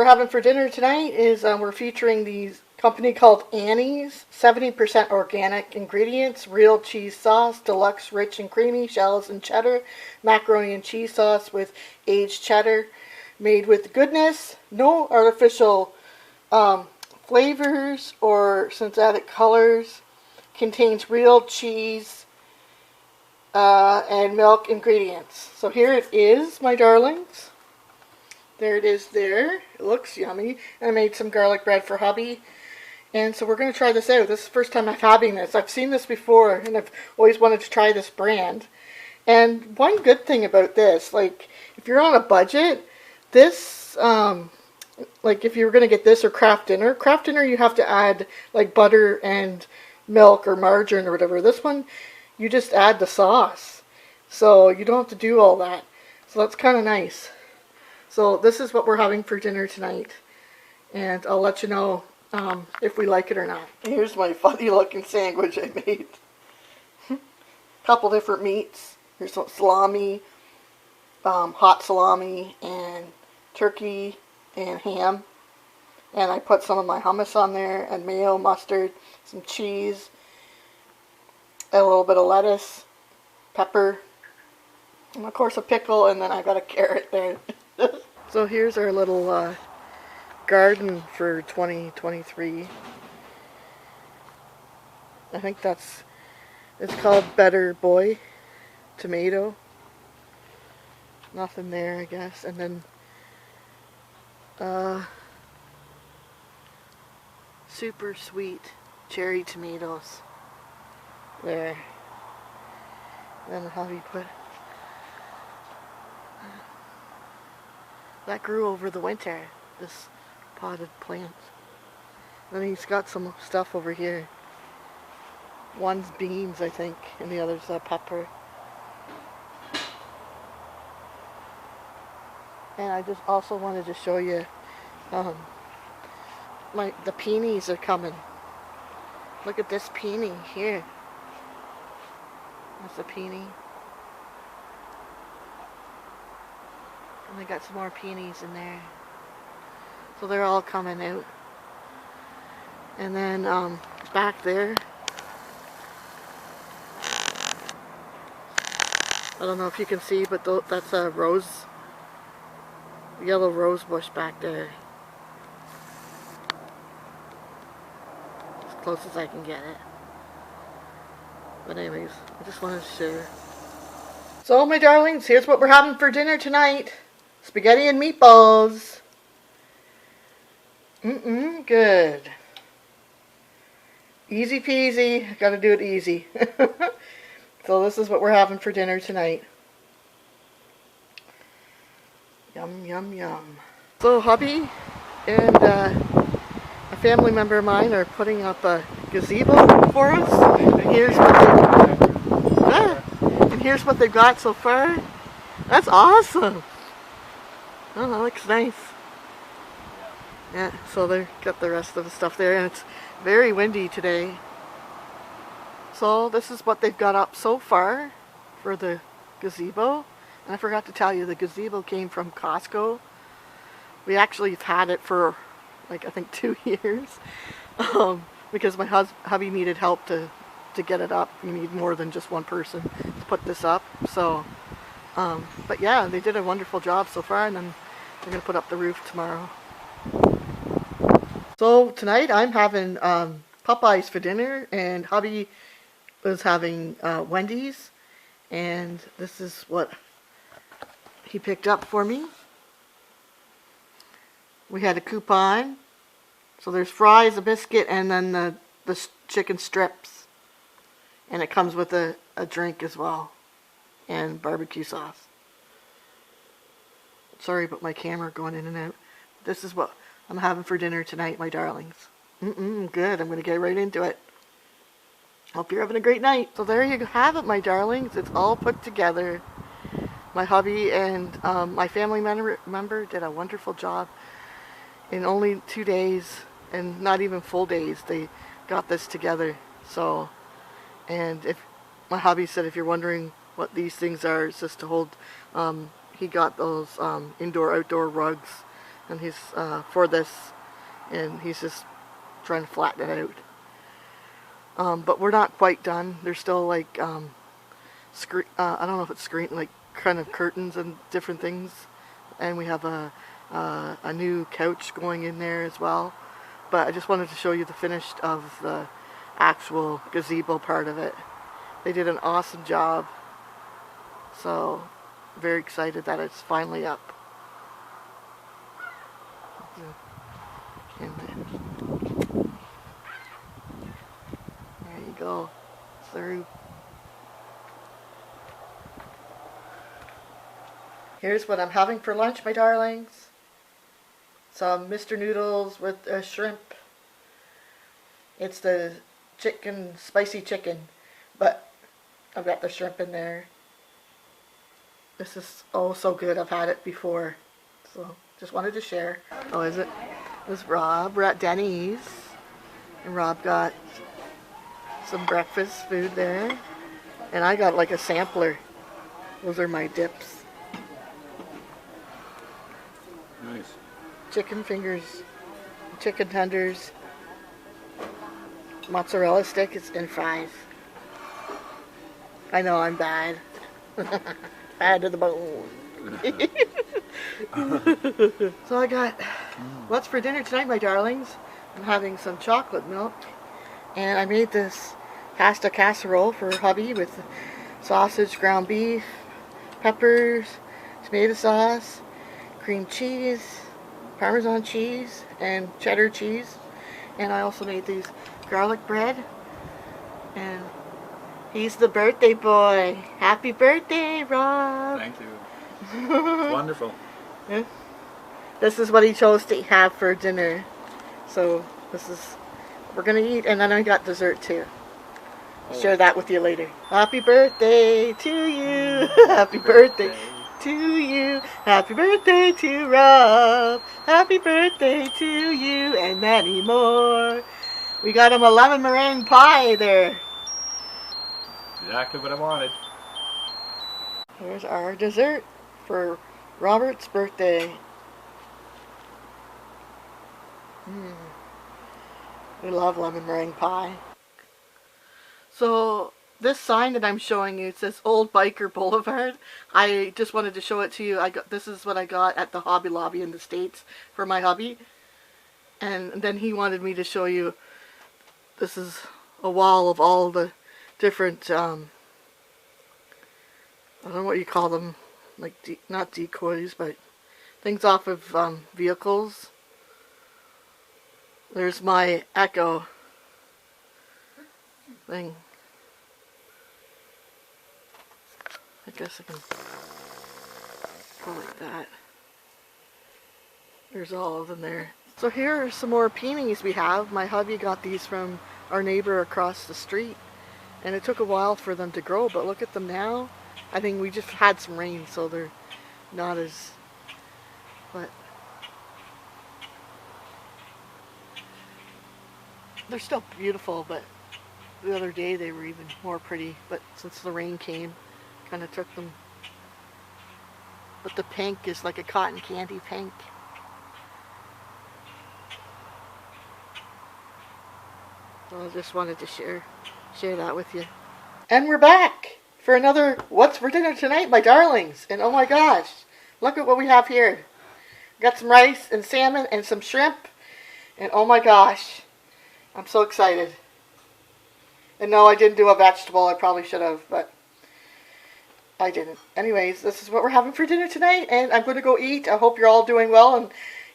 we're having for dinner tonight is we're featuring these company called Annie's, 70% organic ingredients, real cheese sauce, deluxe rich and creamy, shells and cheddar, macaroni and cheese sauce with aged cheddar, made with goodness, no artificial flavors or synthetic colors, contains real cheese and milk ingredients. So here it is, my darlings. There it is there. It looks yummy. And I made some garlic bread for hubby. And so we're going to try this out. This is the first time I'm having this. I've seen this before, and I've always wanted to try this brand. And one good thing about this, like, if you're on a budget, this, like, if you were going to get this or Kraft Dinner you have to add, like, butter and milk or margarine or whatever. This one, you just add the sauce. So you don't have to do all that. So that's kind of nice. So this is what we're having for dinner tonight, and I'll let you know if we like it or not. Here's my funny looking sandwich I made. Couple different meats. Here's some salami, hot salami, and turkey and ham. And I put some of my hummus on there, and mayo, mustard, some cheese, and a little bit of lettuce, pepper, and of course a pickle, and then I got a carrot there. So here's our little garden for 2023. I think it's called Better Boy Tomato. Nothing there, I guess. And then super sweet cherry tomatoes there. And how do you put that grew over the winter, this potted plant. Then he's got some stuff over here. One's beans, I think, and the other's pepper. And I just also wanted to show you, the peonies are coming. Look at this peony here. That's a peony. And I got some more peonies in there. So they're all coming out. And then back there, I don't know if you can see, but that's a yellow rose bush back there. As close as I can get it. But anyways, I just wanted to share. So my darlings, here's what we're having for dinner tonight. Spaghetti and meatballs. Good. Easy peasy. Gotta do it easy. So this is what we're having for dinner tonight. Yum, yum, yum. So hubby and a family member of mine are putting up a gazebo for us. And here's what they've got so far. That's awesome. Oh, that looks nice. Yeah, so they've got the rest of the stuff there, and it's very windy today. So this is what they've got up so far for the gazebo. And I forgot to tell you, the gazebo came from Costco. We actually have had it for, like, I think 2 years. Because my hubby needed help to get it up. You need more than just one person to put this up. So, but yeah, they did a wonderful job so far, and then they're going to put up the roof tomorrow. So tonight I'm having Popeyes for dinner, and hubby was having Wendy's, and this is what he picked up for me. We had a coupon, so there's fries, a biscuit, and then the chicken strips, and it comes with a drink as well, and barbecue sauce. Sorry about my camera going in and out. This is what I'm having for dinner tonight, my darlings. Good. I'm going to get right into it. Hope you're having a great night. So there you have it, my darlings. It's all put together. My hubby and my family member did a wonderful job. In only 2 days, and not even full days, they got this together. So, and if my hubby said, if you're wondering what these things are, it's just to hold, he got those indoor-outdoor rugs and he's for this, and he's just trying to flatten it out. But we're not quite done. There's still like I don't know if it's screen, like kind of curtains and different things, and we have a new couch going in there as well. But I just wanted to show you the finished of the actual gazebo part of it. They did an awesome job. So, very excited that it's finally up. And then, there you go. It's the roof. Here's what I'm having for lunch, my darlings. Some Mr. Noodles with shrimp. It's the chicken, spicy chicken, but I've got the shrimp in there. This is oh so good. I've had it before, so just wanted to share. Oh, is it? This is Rob. We're at Denny's, and Rob got some breakfast food there, and I got like a sampler. Those are my dips. Nice. Chicken fingers, chicken tenders, mozzarella sticks, and fries. I know I'm bad. Bad to the bone. So I got what's for dinner tonight, my darlings. I'm having some chocolate milk, and I made this pasta casserole for hubby with sausage, ground beef, peppers, tomato sauce, cream cheese, Parmesan cheese, and cheddar cheese. And I also made these garlic bread, and he's the birthday boy. Happy birthday, Rob. Thank you. It's wonderful. Yeah. This is what he chose to have for dinner. So this is what we're gonna eat, and then I got dessert too. I'll share that with you later. Happy birthday to you. Happy birthday to you. Happy birthday to Rob. Happy birthday to you, and many more. We got him a lemon meringue pie there. Exactly what I wanted. Here's our dessert for Robert's birthday. We love lemon meringue pie. So this sign that I'm showing you, it says Old Biker Boulevard. I just wanted to show it to you. This is what I got at the Hobby Lobby in the States for my hubby. And then he wanted me to show you, this is a wall of all the different, I don't know what you call them, like not decoys, but things off of vehicles. There's my Echo thing. I guess I can go like that. There's all of them there. So here are some more peonies we have. My hubby got these from our neighbor across the street, and it took a while for them to grow, but look at them now. I think we just had some rain, so they're not as, but they're still beautiful. But the other day they were even more pretty, but since the rain came, kind of took them. But the pink is like a cotton candy pink. So I just wanted to share that with you. And we're back for another What's for Dinner Tonight, my darlings. And oh my gosh, look at what we have here. Got some rice and salmon and some shrimp. And oh my gosh, I'm so excited. And no, I didn't do a vegetable. I probably should have, but I didn't. Anyways, this is what we're having for dinner tonight, and I'm going to go eat. I hope you're all doing well and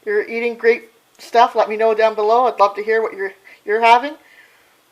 you're eating great stuff. Let me know down below. I'd love to hear what you're having.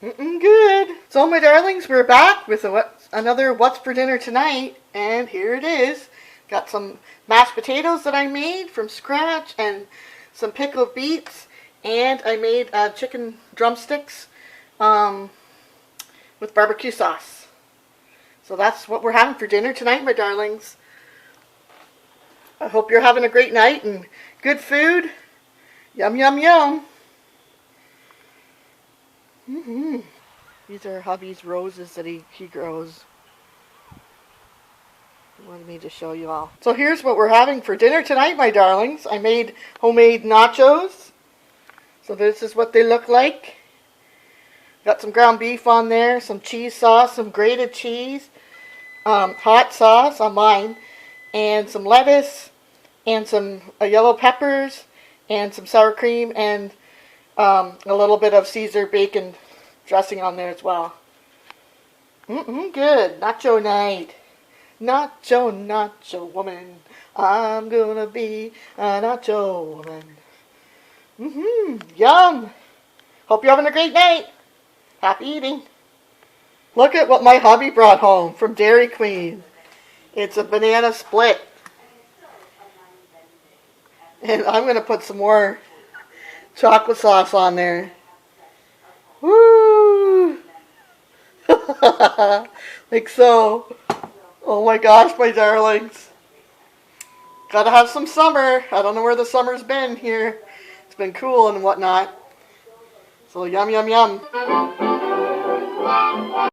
Good. So my darlings, we're back with another What's for Dinner Tonight, and here it is. Got some mashed potatoes that I made from scratch, and some pickled beets, and I made chicken drumsticks with barbecue sauce. So that's what we're having for dinner tonight, my darlings. I hope you're having a great night and good food. Yum, yum, yum. These are hubby's roses that he grows. Wanted me to show you all. So here's what we're having for dinner tonight, my darlings. I made homemade nachos. So this is what they look like. Got some ground beef on there, some cheese sauce, some grated cheese, hot sauce on mine, and some lettuce, and some yellow peppers, and some sour cream, and a little bit of Caesar bacon dressing on there as well. Good. Nacho night. Nacho, nacho woman. I'm gonna be a nacho woman. Yum. Hope you're having a great night. Happy eating. Look at what my hubby brought home from Dairy Queen. It's a banana split. And I'm going to put some more chocolate sauce on there. Woo! Like so. Oh my gosh, my darlings. Gotta have some summer. I don't know where the summer's been here. It's been cool and whatnot. So yum, yum, yum.